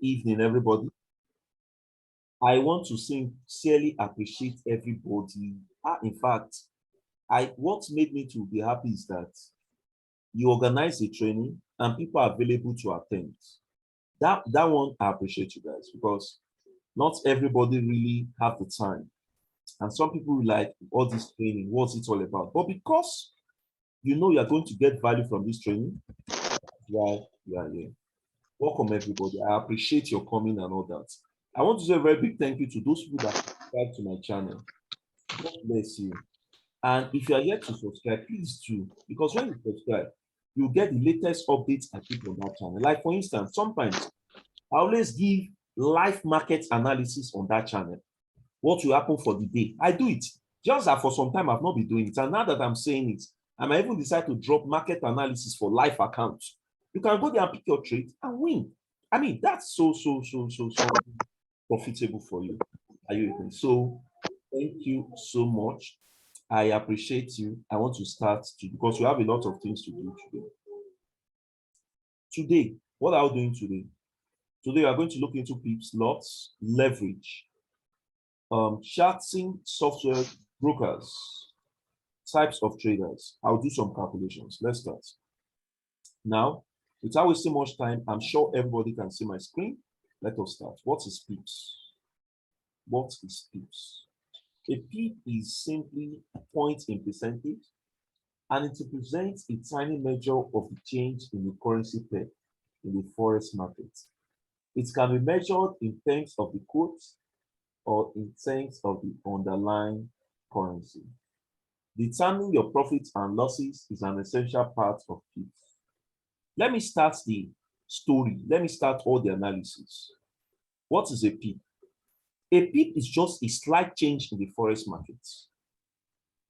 Evening, everybody. I want to sincerely appreciate everybody. In fact, I what made me to be happy is that you organize the training and people are available to attend. That one I appreciate you guys because not everybody really have the time. And some people will like all this training, what's it all about? But because you know you're going to get value from this training, why you are here. Welcome, everybody. I appreciate your coming and all that. I want to say a very big thank you to those people that subscribe to my channel. God bless you. And if you are yet to subscribe, please do. Because when you subscribe, you get the latest updates I put on that channel. Like, for instance, sometimes I always give live market analysis on that channel. What will happen for the day? I do it. Just that for some time I've not been doing it. And now that I'm saying it, I might even decide to drop market analysis for live accounts. You can go there and pick your trade and win. I mean, that's so profitable for you. Are you with me? So thank you so much. I appreciate you. I want to start because we have a lot of things to do today. Today, what are we doing today? Today, we are going to look into pips, lots, leverage, charting software brokers, types of traders. I'll do some calculations. Let's start. Now, without wasting much time, I'm sure everybody can see my screen. Let us start. What is pips? What is pips? A pip is simply a point in percentage, and it represents a tiny measure of the change in the currency pair in the forex market. It can be measured in terms of the quote or in terms of the underlying currency. Determining your profits and losses is an essential part of pips. Let me start the story. Let me start all the analysis. What is a pip? A pip is just a slight change in the forex market.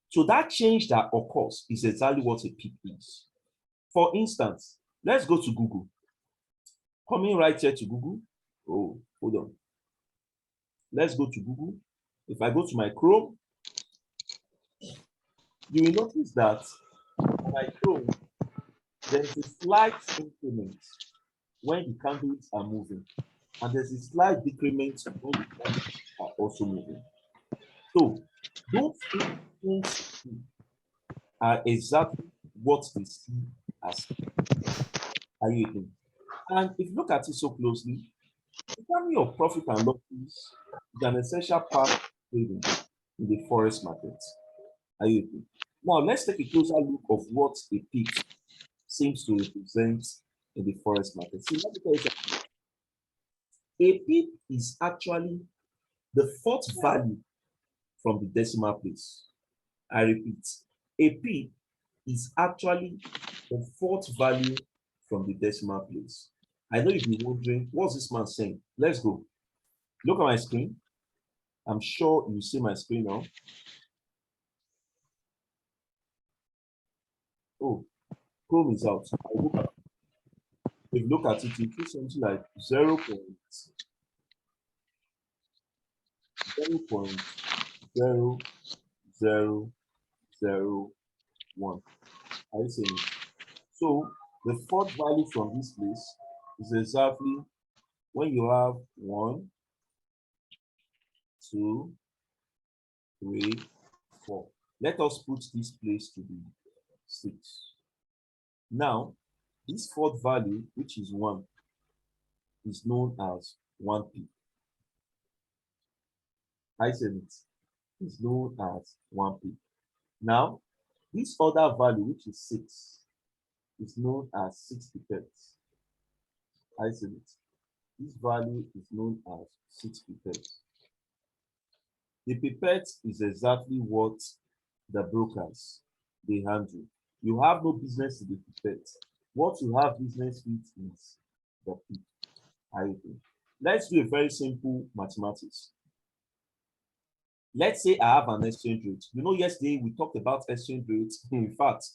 So that change that occurs is exactly what a pip is. For instance, let's go to Google. Coming right here to Google. Oh, hold on. Let's go to Google. If I go to my Chrome, you will notice that on my Chrome, there's a slight increment when the candles are moving, and there's a slight decrement when the candles are also moving. So those things are exactly what we see as are you with me? And if you look at it so closely, determining your profit and losses is an essential part of trading in the forex market. Are you with me? Now let's take a closer look of what a pip seems to represent in the forex market. See, let me tell you something. A pip is actually the fourth value from the decimal place. I repeat, a pip is actually the fourth value from the decimal place. I know you've been wondering, what's this man saying? Let's go. Look at my screen. I'm sure you see my screen now. Oh, Chrome is out. If you look at it, you see something like 0.00001. Are you seeing it? So the fourth value from this place is exactly when you have 1, 2, 3, 4. Let us put this place to be 6. Now, this fourth value, which is 1, is known as 1p. I said it is known as 1p. Now, this other value, which is 6, is known as 60 pips. I said it. This value is known as 60 pips. The pipette is exactly what the brokers they handle. You have no business with the pipette. What you have business with is the pip. Let's do a very simple mathematics. Let's say I have an exchange rate. You know, yesterday we talked about exchange rates. In fact,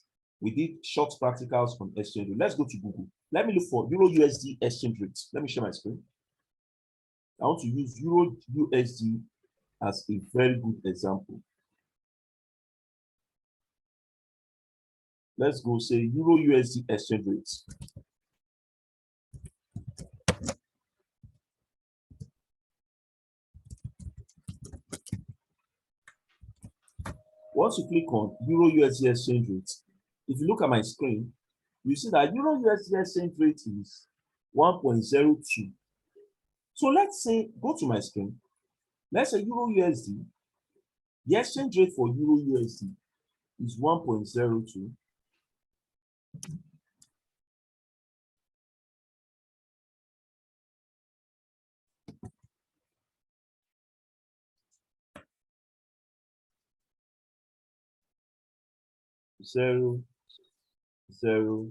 we did short practicals on exchange rate. Let's go to Google. Let me look for Euro USD exchange rates. Let me share my screen. I want to use Euro USD as a very good example. Let's go say Euro USD exchange rates. Once you click on Euro USD exchange rate, if you look at my screen, you see that Euro USD exchange rate is 1.02. So let's say, go to my screen. Let's say Euro USD, the exchange rate for Euro USD is 1.02. Zero, zero,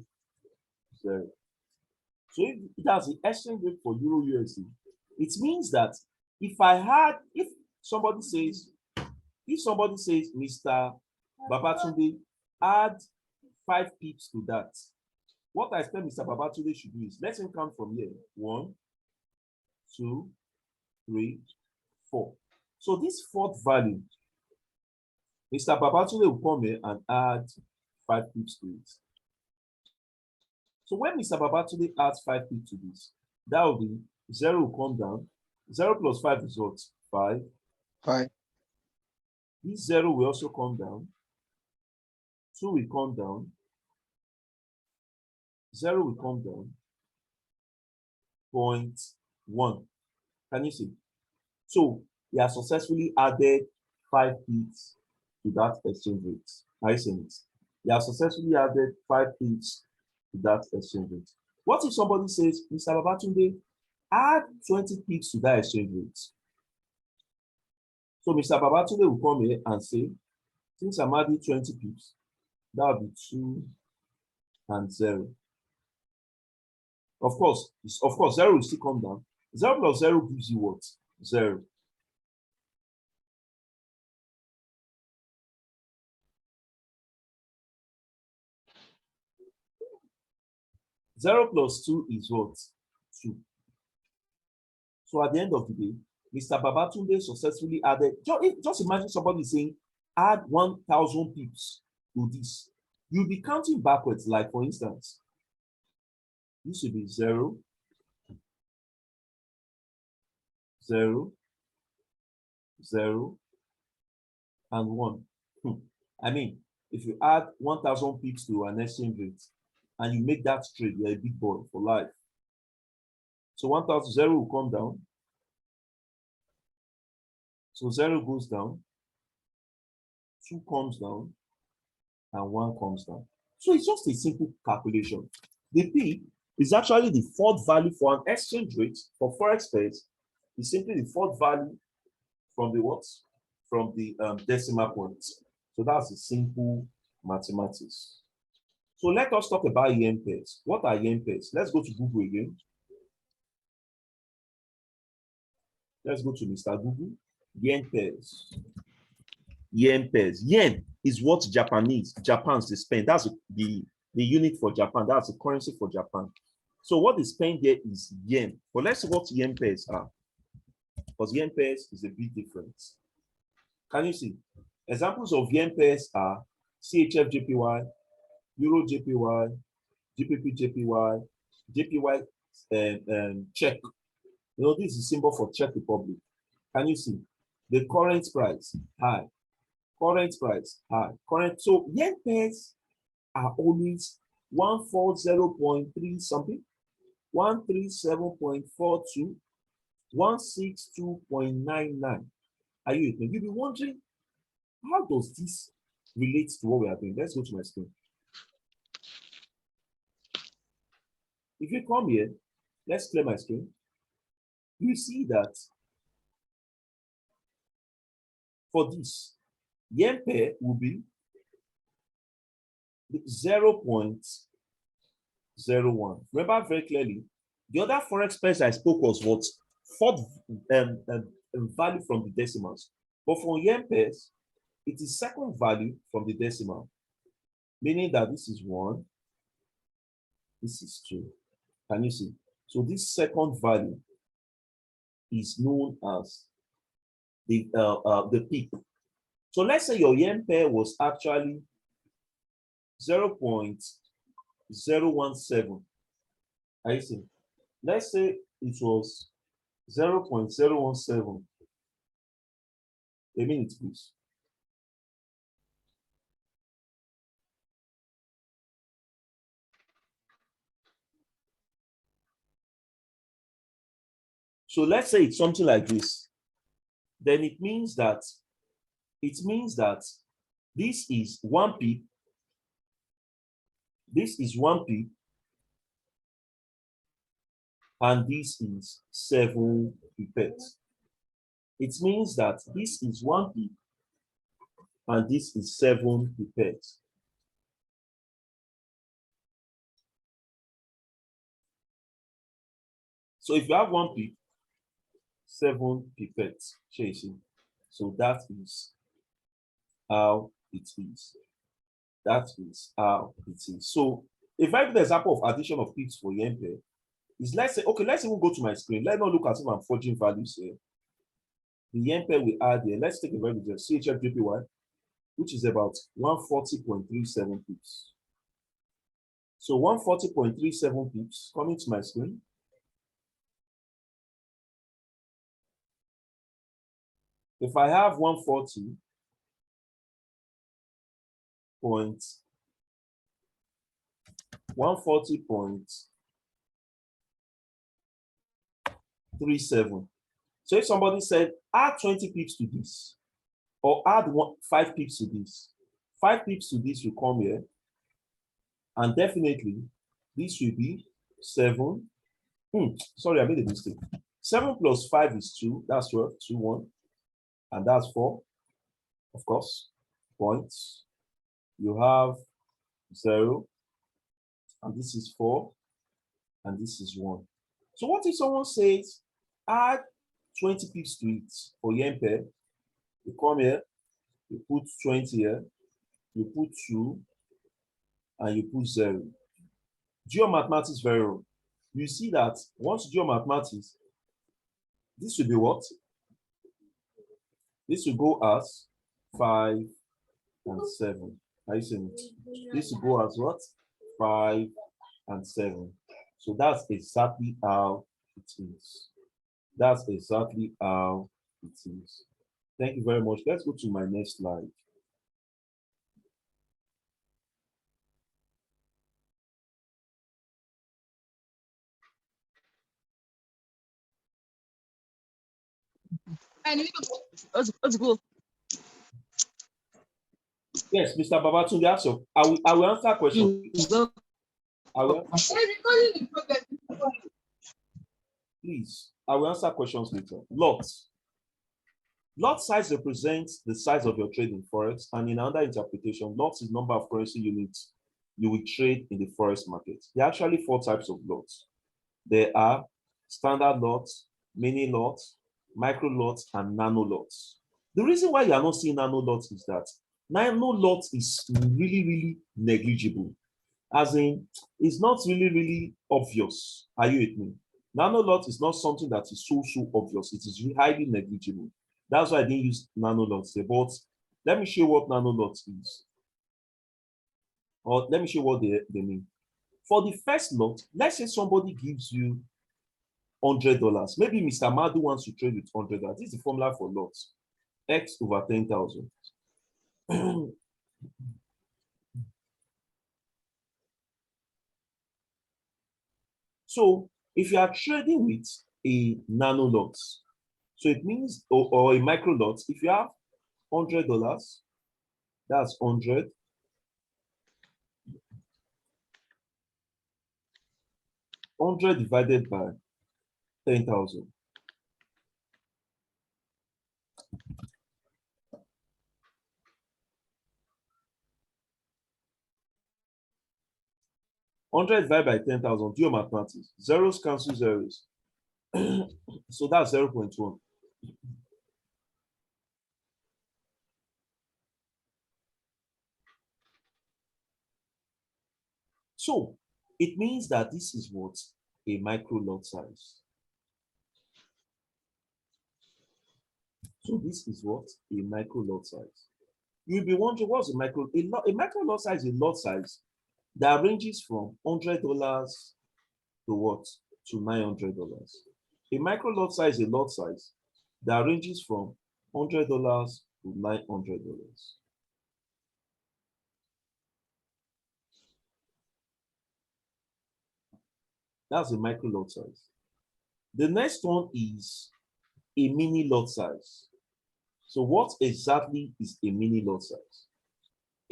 zero. So if it has the exchange rate for Euro USD, it means that if somebody says, Mr. Babatunde, add 5 pips to that, what I expect Mr. Babatunde should do is, let him count from here. 1, 2, 3, 4. So this fourth value, Mr. Babatunde will come here and add 5 pips to it. So when Mr. Babatunde adds 5 pips to this, that will be 0 will come down. 0 plus 5 is what? 5. 5. This 0 will also come down. 2 will come down. 0 will come down. 0.1. Can you see? So he has successfully added 5 pips to that exchange rate. I see it. He has successfully added 5 pips to that exchange rate. What if somebody says, Mr. Babatunde, add 20 pips to that exchange rate? So Mr. Babatunde will come here and say, since I'm adding 20 pips, that will be 2 and 0. Of course, 0 will still come down. 0 plus 0 gives you what? 0. 0 plus 2 is what? 2. So at the end of the day, Mr. Babatunde successfully added, just imagine somebody saying, add 1,000 pips to this. You'll be counting backwards, like for instance, this should be 0, 0, 0, and 1. I mean, if you add 1,000 pips to an exchange rate and you make that trade, you're a big boy for life. So 1,000, 0 will come down. So 0 goes down, 2 comes down, and 1 comes down. So it's just a simple calculation. The P is actually the fourth value for an exchange rate for Forex pairs. It's simply the fourth value from the what? From the decimal points. So that's the simple mathematics. So let us talk about yen pairs. What are yen pairs? Let's go to Google again. Let's go to Mr. Google. Yen pairs. Yen pairs. Yen is what Japan's they spend. That's the unit for Japan. That's the currency for Japan. So what is spent here is yen. But let's see what yen pairs are. Because yen pairs is a bit different. Can you see? Examples of yen pairs are CHF JPY, Euro JPY, GBP JPY, JPY Czech. You know, this is a symbol for Czech Republic. Can you see? The current price, high. Current price, high. So yen pairs are always 140.3 something, 137.42, 162.99. Are you with me? You'll be wondering, how does this relate to what we are doing? Let's go to my screen. If you come here, let's clear my screen. You see that for this, yen pair will be 0.01. Remember very clearly, the other forex pairs I spoke was what? Fourth value from the decimals. But for yen pairs, it is second value from the decimal, meaning that this is 1, this is 2. Can you see? So this second value is known as the peak. So let's say your yen pair was actually 0.017. I see. Let's say it was 0.017. A minute, please. So let's say it's something like this. Then it means that this is 1 pip, this is 1 pip, and this is 7 pipettes. It means that this is 1 pip and this is 7 pipettes. So if you have 1 pip, 7 pipettes chasing. So that is how it is. That is how it is. So a very good example of addition of pips for YAML is, let's say, okay, let's even go to my screen. Let's not look as if I'm forging values here. The YAML we add here, let's take a very good CHFJPY, which is about 140.37 pips. So 140.37 pips coming to my screen. If I have 140.37. So if somebody said, add 20 pips to this, or add 5 pips to this, 5 pips to this will come here, and definitely this will be 7. Sorry, I made a mistake. 7 plus 5 is 2, that's 12, 2, 1, and that's 4, of course, points. You have 0, and this is 4, and this is 1. So what if someone says, add 20 pips to it for YAML? You come here, you put 20 here, you put 2, and you put 0. GeoMathematics is very wrong. You see that once GeoMathematics, this will be what? This will go as 5 and 7. Are you seeing it? This will go as what? 5 and 7. So that's exactly how it is. That's exactly how it is. Thank you very much. Let's go to my next slide. Let's go. Yes, Mr. Babatunde, so I will answer questions. I will, please, I will answer questions later. Lots. Lot size represents the size of your trade in Forex, and in another interpretation, lots is number of currency units you will trade in the Forex market. There are actually 4 types of lots. There are standard lots, mini lots, micro lots, and nano lots. The reason why you are not seeing nano lots is that nano lots is really, really negligible. As in, it's not really, really obvious. Are you with me? Nano lot is not something that is so obvious. It is highly negligible. That's why I didn't use nano lots here. But let me show you what nano lots is. Or let me show you what they mean. For the first lot, let's say somebody gives you $100. Maybe Mr. Madu wants to trade with $100. This is the formula for lots. X over 10,000. So if you are trading with a nano lot, so it means, or a micro lot, if you have $100, that's 100. 100 divided by 10,000. $100 divided by 10,000, do your mathematics. Zeros cancel zeros. So that's 0.1. So it means that this is what a micro lot size. So this is what a micro lot size. You'll be wondering, what's a micro? A micro lot size is a lot size that ranges from $100 to what? To $900. A micro lot size is a lot size that ranges from $100 to $900. That's a micro lot size. The next one is a mini lot size. So what exactly is a mini lot size?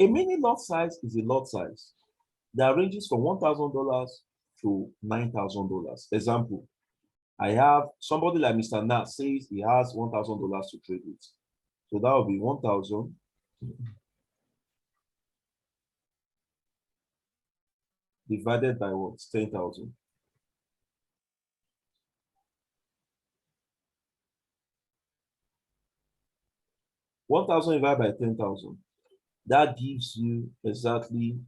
A mini lot size is a lot size that ranges from $1,000 to $9,000. Example, I have somebody like Mr. Nat says he has $1,000 to trade with. So that will be 1,000 divided by what? 10,000. 1,000 divided by 10,000. That gives you exactly,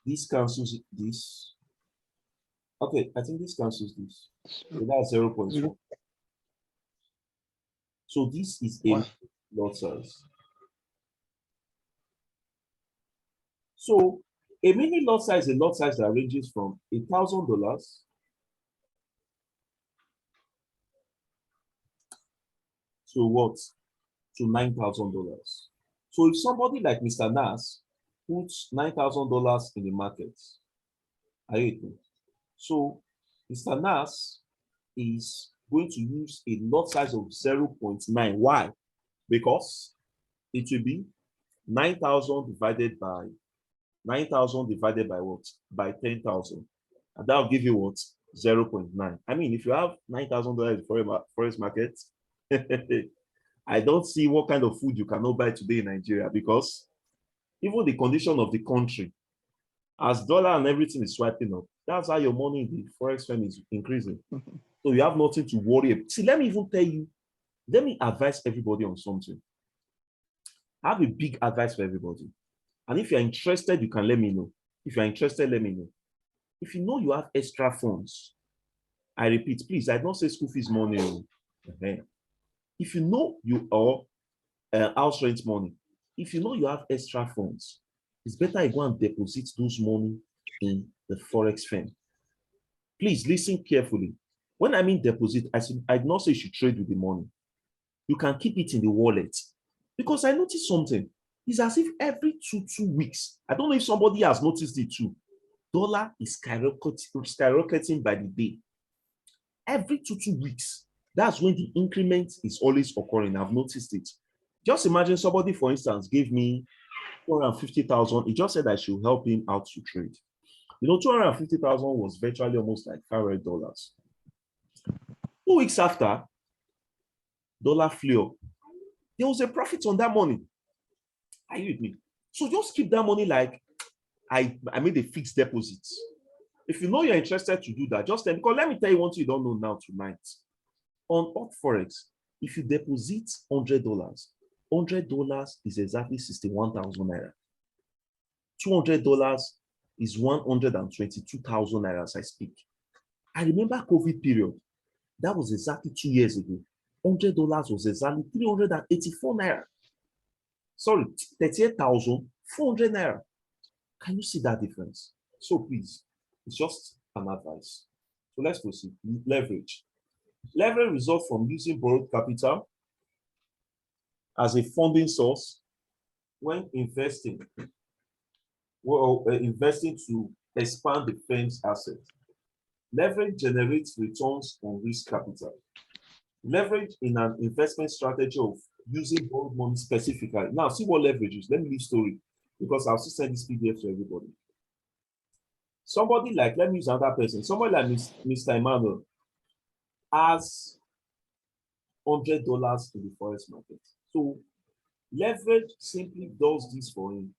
this cancels this. Okay, I think this cancels this. So that's 0.1. So this is a lot size. So a mini lot size is a lot size that ranges from $1,000 to what? To $9,000. So if somebody like Mr. Nas puts $9,000 in the market, are you with me? So Mr. Nas is going to use a lot size of 0.9. Why? Because it will be 9,000 divided by 9,000 divided by what? By 10,000. And that will give you what? 0.9. I mean, if you have $9,000 in forex market, I don't see what kind of food you cannot buy today in Nigeria, because even the condition of the country, as dollar and everything is swiping up, that's how your money in the forex firm is increasing. So you have nothing to worry about. See, let me even tell you, let me advise everybody on something. I have a big advice for everybody. And if you're interested, you can let me know. If you're interested, let me know. If you know you have extra funds, I repeat, please, I don't say school fees money. If you know you are house rent money, if you know you have extra funds, it's better you go and deposit those money in the forex firm. Please listen carefully. When I mean deposit, I do not say you should trade with the money. You can keep it in the wallet. Because I noticed something. It's as if every two weeks, I don't know if somebody has noticed it too, dollar is skyrocketing by the day. Every two weeks, that's when the increment is always occurring. I've noticed it. Just imagine somebody, for instance, gave me 250,000. He just said I should help him out to trade. You know, 250,000 was virtually almost like $500. 2 weeks after, dollar flew up. There was a profit on that money. Are you with me? So just keep that money like I made a fixed deposit. If you know you're interested to do that, just tell me, because let me tell you one thing you don't know now tonight. On Hot Forex, if you deposit $100 is exactly 61,000 naira. $200 is 122,000 naira as I speak. I remember COVID period. That was exactly 2 years ago. $100 was exactly 384 naira. Sorry, 38,400 naira. Can you see that difference? So please, it's just an advice. So let's proceed. Leverage. Leverage results from using borrowed capital as a funding source when investing. Investing to expand the firm's assets. Leverage generates returns on risk capital. Leverage in an investment strategy of using borrowed money specifically. Now, see what leverage is. Let me leave story, because I'll still send this PDF to everybody. Somebody like, let me use another person. Somebody like Mr. Emmanuel has $100 in the forex market. So leverage simply does this for him.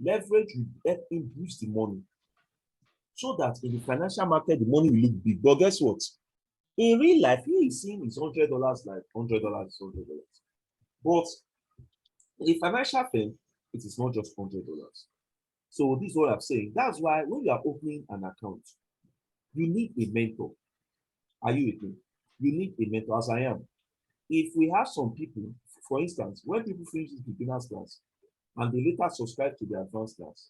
Leverage will help him boost the money so that in the financial market, the money will look big. But guess what? In real life, he is seeing his $100 like $100 is $100. But in the financial firm, it is not just $100. So this is what I'm saying. That's why when you are opening an account, you need a mentor. Are you with me? You need a mentor, as I am. If we have some people, for instance, when people finish the beginner's class and they later subscribe to the advanced class,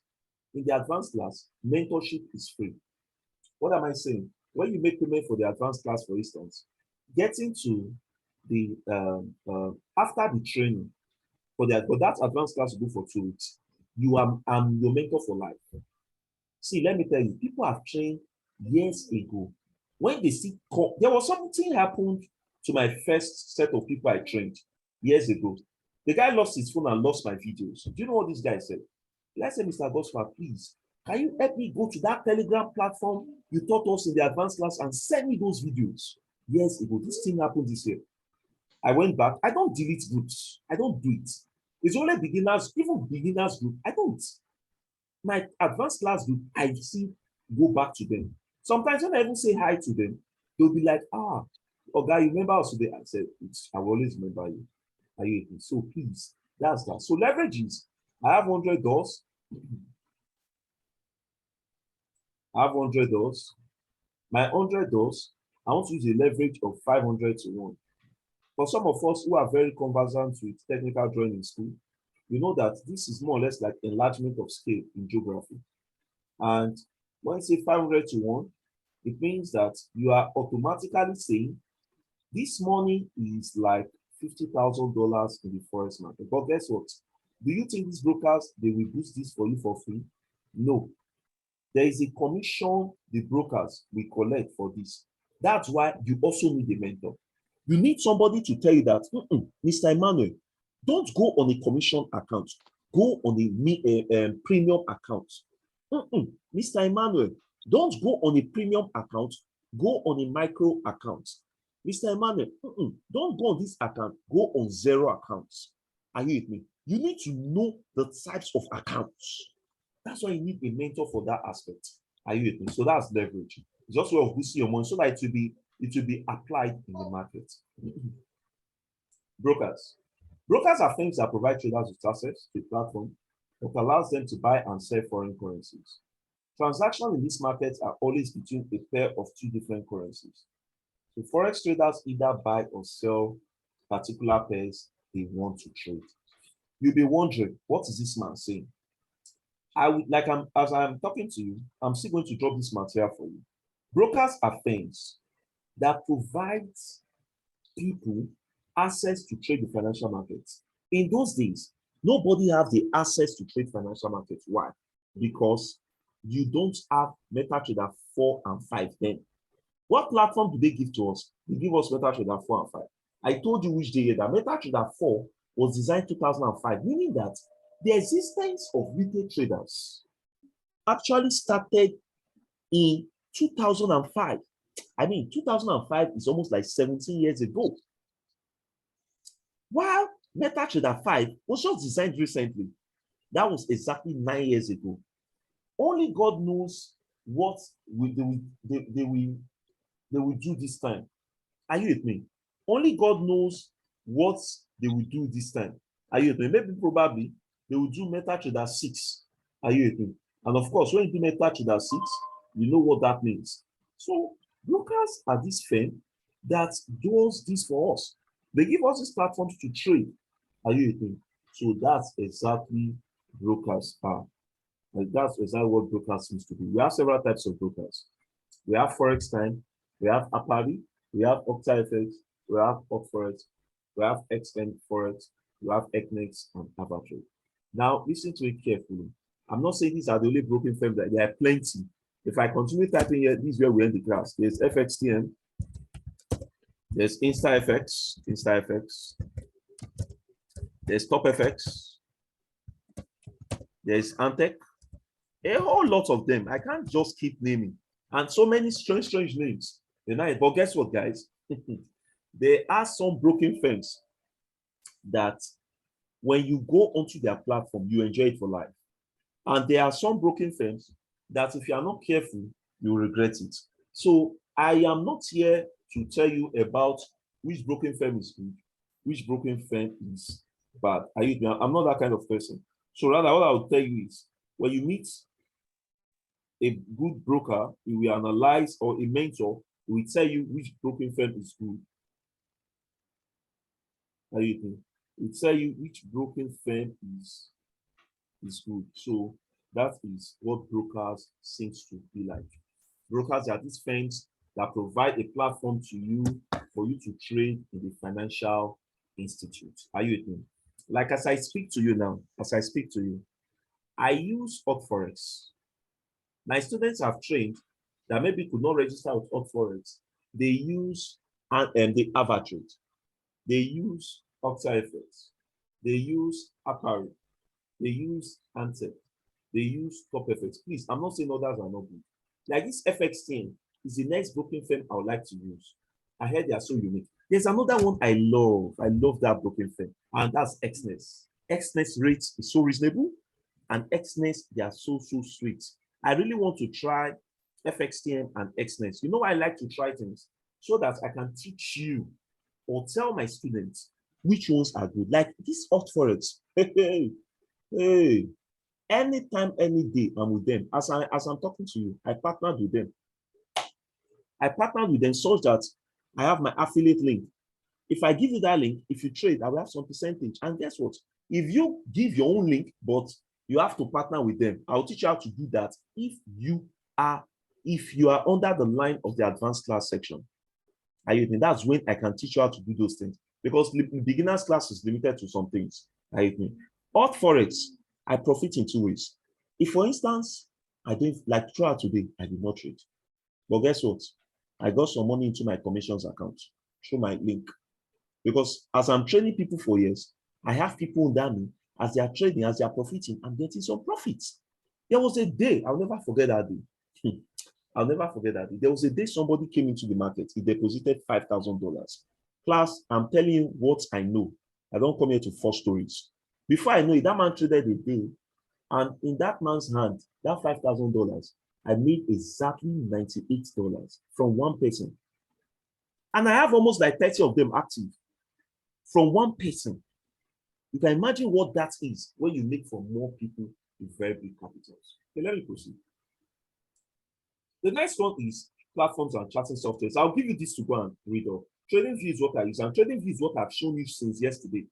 in the advanced class, mentorship is free. What am I saying? When you make payment for the advanced class, for instance, getting to the after the training for that advanced class to do for 2 weeks, you are your mentor for life. See, let me tell you, people have trained years ago. When they see, there was something happened to my first set of people I trained years ago. The guy lost his phone and lost my videos. Do you know what this guy said? I said, Mr. Gosford, please, can you help me go to that Telegram platform you taught us in the advanced class and send me those videos? Years ago, this thing happened this year. I went back. I don't delete groups. I don't do it. It's only beginners, even beginners group. I don't. My advanced class group, I see go back to them. Sometimes when I even say hi to them, they'll be like, oh guy, you remember us today? I said, I will always remember you. Are you with me? So please, that's that. So leverage is, I have $100. I have $100. My $100, I want to use a leverage of 500 to 1. For some of us who are very conversant with technical drawing in school, you know that this is more or less like enlargement of scale in geography. And when you say 500 to 1, it means that you are automatically saying this money is like $50,000 in the forex market. But guess what? Do you think these brokers, they will boost this for you for free? No. There is a commission the brokers will collect for this. That's why you also need a mentor. You need somebody to tell you that, Mr. Emmanuel, don't go on a commission account. Go on a premium account. Mr. Emmanuel, don't go on a premium account. Go on a micro account. Mr. Emmanuel, don't go on this account. Go on zero accounts. Are you with me? You need to know the types of accounts. That's why you need a mentor for that aspect. Are you with me? So that's leverage. It's just a way of boosting your money so that it will be applied in the market. Brokers. Brokers are firms that provide traders with access to a platform that allows them to buy and sell foreign currencies. Transactions in these markets are always between a pair of two different currencies. So forex traders either buy or sell particular pairs they want to trade. You'll be wondering, what is this man saying? As I'm talking to you, I'm still going to drop this material for you. Brokers are firms that provide people access to trade the financial markets. In those days, nobody have the access to trade financial markets. Why? Because you don't have MetaTrader 4 and 5 then. What platform do they give to us? They give us MetaTrader 4 and 5. I told you which day that MetaTrader 4 was designed 2005, meaning that the existence of retail traders actually started in 2005. I mean, 2005 is almost like 17 years ago. While MetaTrader 5 was just designed recently, that was exactly 9 years ago. Only God knows what they will do this time. Are you with me? Only God knows what they will do this time. Are you with me? Maybe probably they will do MetaTrader 6. Are you with me? And of course, when you do MetaTrader 6, you know what that means. So brokers are this firm that does this for us. They give us these platforms to trade. Are you with me? So that's exactly brokers are. And that's exactly what brokers seems to be. We have several types of brokers. We have Forex Time, we have Apari, we have OctaFX, we have OpForex, we have XN Forex, we have Equinix and Avatrade. Now, listen to it carefully. I'm not saying these are the only broking firms, that there are plenty. If I continue typing here, this is where we end the class. There's FXTM, there's InstaFX, there's TopFX, there's Antec, a whole lot of them. I can't just keep naming. And so many strange names. But guess what, guys? There are some broking firms that when you go onto their platform, you enjoy it for life. And there are some broking firms that if you are not careful, you regret it. So I am not here to tell you about which broking firm is good, which broking firm is bad. I'm not that kind of person. So rather, what I will tell you is, when you meet a good broker, he will analyze, or a mentor, he will tell you which broking firm is good. He will tell you which broking firm is good. So that is what brokers seems to be like. Brokers are these firms that provide a platform to you for you to trade in the financial institute. Are you with me? Like as I speak to you now, I use OpForex. My students have trained that maybe could not register with Hot Forex, they use the AvaTrade, they use OctaFX, they use Apparel, they use Antec, they use TopFX. Please, I'm not saying others are not good. Like this FXTM is the next broking firm I would like to use. I heard they are so unique. There's another one I love. I love that broking firm, and that's Exness. Exness rates is so reasonable, and Exness, they are so sweet. I really want to try FXTM and Exness. You know why I like to try things? So that I can teach you or tell my students which ones are good. Like this Hot Forex. Hey, anytime, any day, I'm with them. As I'm talking to you, I partnered with them. I partnered with them such that I have my affiliate link. If I give you that link, if you trade, I will have some percentage. And guess what? If you give your own link, but you have to partner with them, I'll teach you how to do that if you are under the line of the advanced class section. That's when I can teach you how to do those things. Because the beginners class is limited to some things. Hot Forex, I profit in 2 ways. If, for instance, I didn't like throughout today, I did not trade. But guess what? I got some money into my commissions account through my link. Because as I'm training people for years, I have people under me as they are trading, as they are profiting, I'm getting some profits. There was a day, I'll never forget that day. I'll never forget that day. There was a day somebody came into the market, he deposited $5,000. Class, I'm telling you what I know. I don't come here to force stories. Before I know it, that man traded a day, and in that man's hand, that $5,000, I made exactly $98 from one person. And I have almost like 30 of them active from one person. You can imagine what that is when you make for more people with very big capitals. Okay, let me proceed. The next one is platforms and charting softwares. I'll give you this to go and read up. TradingView is what I use, and TradingView is what I've shown you since yesterday.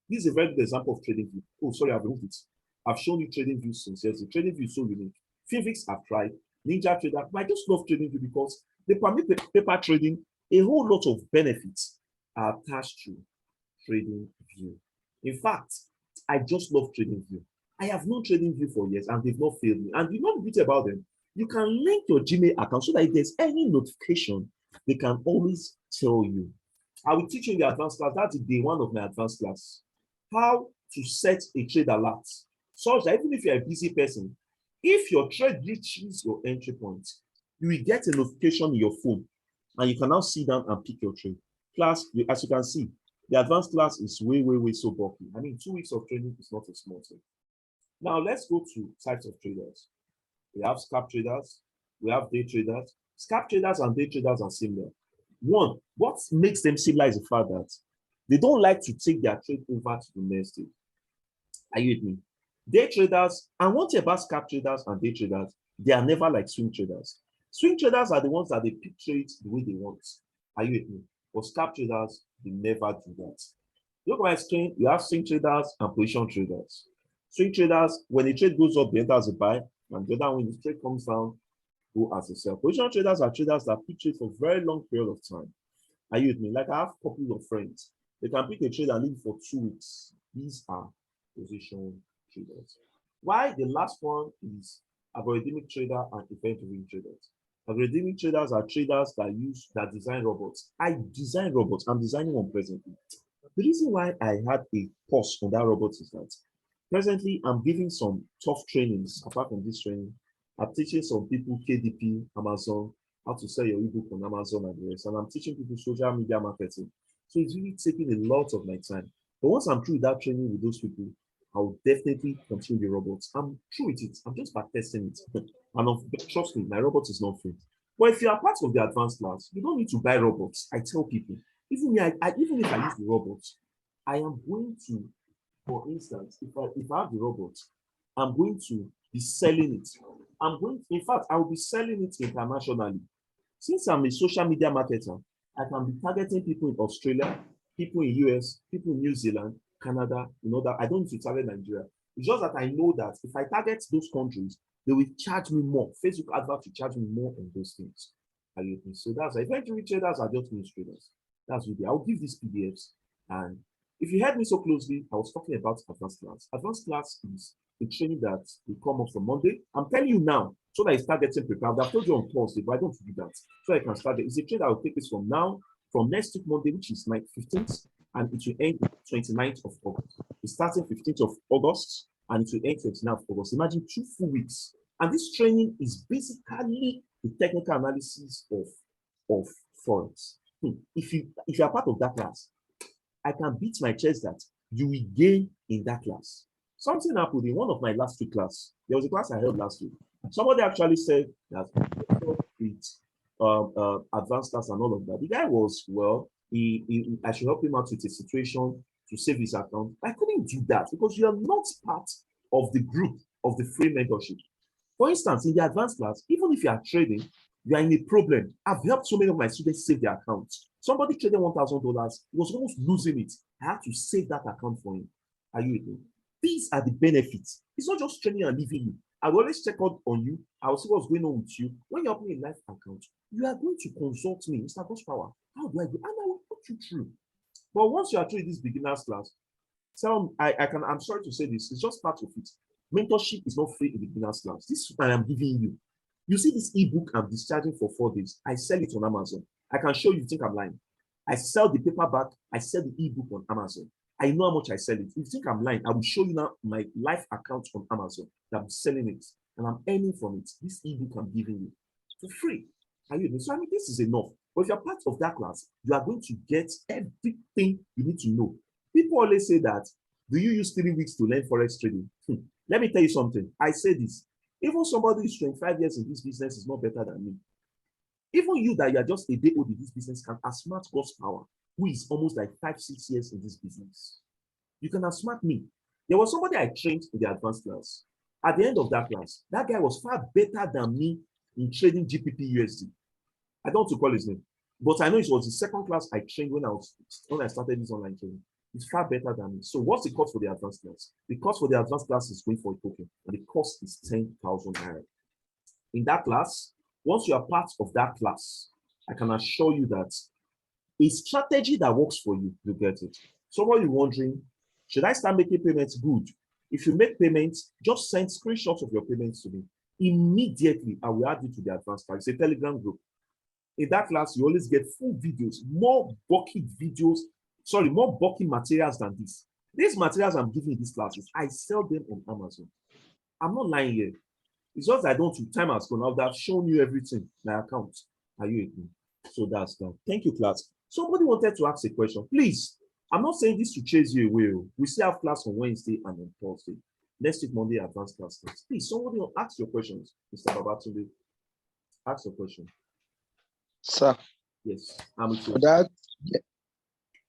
This is a very good example of TradingView. Oh, sorry, I've removed it. I've shown you TradingView since yesterday. TradingView is so unique. Fivix I've tried, NinjaTrader, but I just love TradingView because they permit paper trading. A whole lot of benefits are attached to TradingView. In fact, I just love TradingView. I have known TradingView for years and they've not failed me. And you know the beauty about them, you can link your Gmail account so that if there's any notification, they can always tell you. I will teach you in the advanced class. That's day one of my advanced class. How to set a trade alert such that even if you're a busy person, if your trade reaches your entry point, you will get a notification in your phone and you can now sit down and pick your trade. Class, as you can see, the advanced class is way so bulky. 2 weeks of training is not a small thing. Now let's go to types of traders. We have scalp traders, we have day traders. Scalp traders and day traders are similar. One, what makes them similar is the fact that they don't like to take their trade over to the next stage. Are you with me? Day traders, and one thing about scalp traders and day traders, they are never like swing traders. Swing traders are the ones that they pick trades the way they want. Are you with me? But scalp traders, they never do that. Look at my screen, you have swing traders and position traders. Swing traders, when the trade goes up, they enter as a buy, and the other when the trade comes down, go as a sell. Position traders are traders that pick trades for a very long period of time. Are you with me? Like I have a couple of friends, they can pick a trade and leave for 2 weeks. These are position traders. Why the last one is algorithmic trader and event-driven traders. Algorithmic traders are traders that design robots. I design robots. I'm designing one presently. The reason why I had a pause on that robot is that presently I'm giving some tough trainings. Apart from this training, I'm teaching some people KDP, Amazon, how to sell your ebook on Amazon and the rest. And I'm teaching people social media marketing. So it's really taking a lot of my time. But once I'm through that training with those people, I'll definitely continue the robots. I'm through with it. I'm just back testing it. And trust me, my robot is not free. But if you are part of the advanced class, you don't need to buy robots. I tell people, even if I use the robots, I am going to, for instance, if I have the robot, I'm going to be selling it. In fact, I will be selling it internationally. Since I'm a social media marketer, I can be targeting people in Australia, people in US, people in New Zealand, Canada, that I don't need to target Nigeria. It's just that I know that if I target those countries, they will charge me more. Facebook adverts will charge me more on those things. So that's eventually traders are just news traders. That's really. I'll give these PDFs. And if you heard me so closely, I was talking about advanced class. Advanced class is a training that will come up from Monday. I'm telling you now, so that I start getting prepared. I've told you on Thursday, but I don't do that. So I can start. It's a trade I will take this from now, from next week Monday, which is 15th, and it will end 29th of August. It's starting 15th of August, and it will end 29th of August. Imagine 2 full weeks. And this training is basically the technical analysis of forex. If you are part of that class, I can beat my chest that you will gain in that class. Something happened in one of my last 2 classes. There was a class I held last week. Somebody actually said that with advanced class and all of that. The guy was, well, I should help him out with a situation to save his account. I couldn't do that because you are not part of the group of the free mentorship. For instance, in the advanced class, even if you are trading, you are in a problem. I've helped so many of my students save their accounts. Somebody traded $1,000, was almost losing it. I had to save that account for him. Are you with me? These are the benefits. It's not just training and leaving you. I will always check out on you. I will see what's going on with you. When you're opening a live account, you are going to consult me, Mr. Godspower. How do I do? And I will put you through. But once you are through this beginner's class, I'm sorry to say this, it's just part of it. Mentorship is not free in the beginner's class. This is what I am giving you. You see this ebook I'm discharging for 4 days. I sell it on Amazon. I can show you think I'm lying. I sell the paperback. I sell the ebook on Amazon. I know how much I sell it. If you think I'm lying, I will show you now my live account on Amazon that I'm selling it and I'm earning from it. This ebook I'm giving you for free. Are you? So I mean, this is enough. But if you're part of that class, you are going to get everything you need to know. People always say that, do you use 3 weeks to learn forex trading? Let me tell you something. I say this. Even somebody who's 25 years in this business is not better than me. Even you that you are just a day old in this business can outsmart Godspower, who is almost like 5-6 years in this business. You can outsmart me. There was somebody I trained in the advanced class. At the end of that class, that guy was far better than me in trading GBP USD. I don't want to call his name, but I know it was the second class I trained when I started this online training. It's far better than me. So what's the cost for the advanced class? The cost for the advanced class is going for a token, and the cost is 10,000 naira. In that class, once you are part of that class, I can assure you that a strategy that works for you, you get it. Somebody wondering, should I start making payments? Good. If you make payments, just send screenshots of your payments to me. Immediately, I will add you to the advanced class. It's a Telegram group. In that class, you always get full videos, more bulky materials than this. These materials I'm giving in these classes, I sell them on Amazon. I'm not lying here. It's just I don't, time has gone. I would have shown you everything, my account. Are you with me? So that's that. Thank you, class. Somebody wanted to ask a question. Please, I'm not saying this to chase you away. We still have class on Wednesday and on Thursday. Next week, Monday, advanced class. Please, somebody ask your questions. Mr. Babatunde, ask your question. Sir. Yes, I'm with you. For that,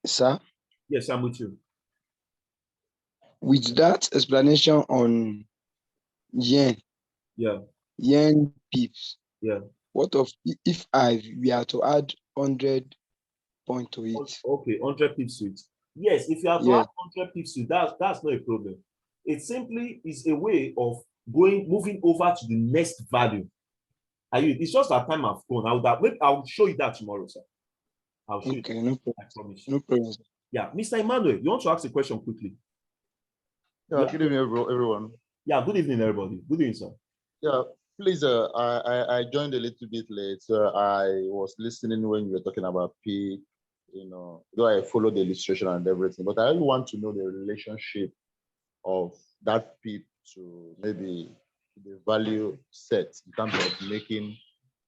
sir. Yes, I'm with you. With that explanation on yen, yen pips, what of if we are to add 100 point to it? Okay, 100 pips to it. Yes, if you have to add 100 pips to it, that's not a problem. It simply is a way of moving over to the next value. It's just that time I've gone. I'll show you that tomorrow, sir. I'll show you. No problem. I promise. No problem. Yeah, Mr. Emmanuel, you want to ask a question quickly? Yeah, good evening, everyone. Yeah, good evening, everybody. Good evening, sir. Yeah, please, I joined a little bit late. So I was listening when you were talking about P, though I followed the illustration and everything, but I really want to know the relationship of that P to maybe the value set in terms of making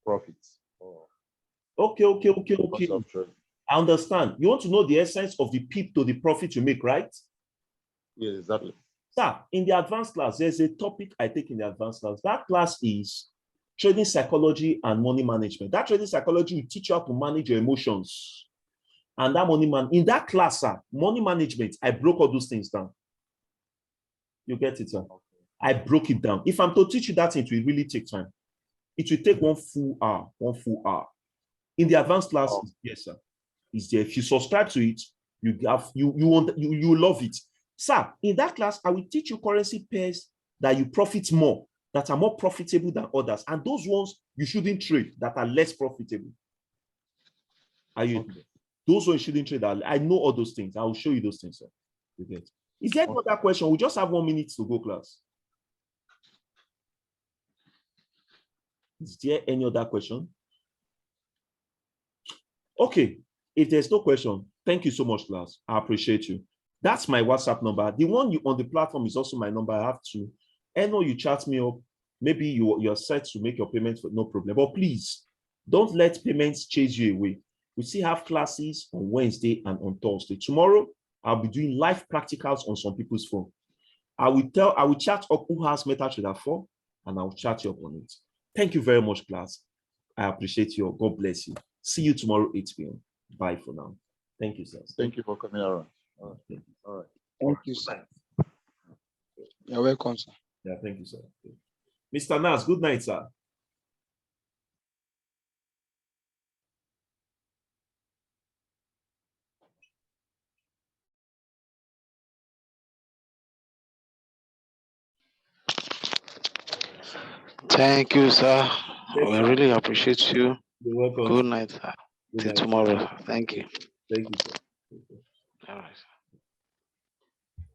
profits. Okay. I understand. You want to know the essence of the PIP to the profit you make, right? Yes, exactly. Sir, in the advanced class, there's a topic I take in the advanced class. That class is trading psychology and money management. That trading psychology will teach you how to manage your emotions. And that in that class, sir, money management, I broke all those things down. You get it, sir? Okay. I broke it down. If I'm to teach you that, it will really take time. It will take 1 full hour. In the advanced class, yes, sir. Is there. If you subscribe to it, you love it. Sir, in that class, I will teach you currency pairs that you profit more, that are more profitable than others. And those ones you shouldn't trade that are less profitable. Are you? Okay. Those ones you shouldn't trade. I know all those things. I will show you those things, sir. You get. Is there another question? We just have 1 minute to go, class. Is there any other question? Okay, if there's no question, thank you so much, class. I appreciate you. That's my WhatsApp number. The one you on the platform is also my number. I have to. Know you chat me up. Maybe you're set to make your payments for no problem. But please, don't let payments chase you away. We still have classes on Wednesday and on Thursday. Tomorrow, I'll be doing live practicals on some people's phone. I will chat up who has MetaTrader 4, and I'll chat you up on it. Thank you very much, class. I appreciate you. God bless you. See you tomorrow, 8 p.m. Bye for now. Thank you, sir. Thank you for coming around. All right. All right. Thank you, sir. You're welcome, sir. Yeah, thank you, sir. Mr. Nas, good night, sir. Thank you, sir. Yes, We sir. really appreciate you. You're welcome. Good night, sir. Good Till night. tomorrow. Thank you. Thank you, sir. All right.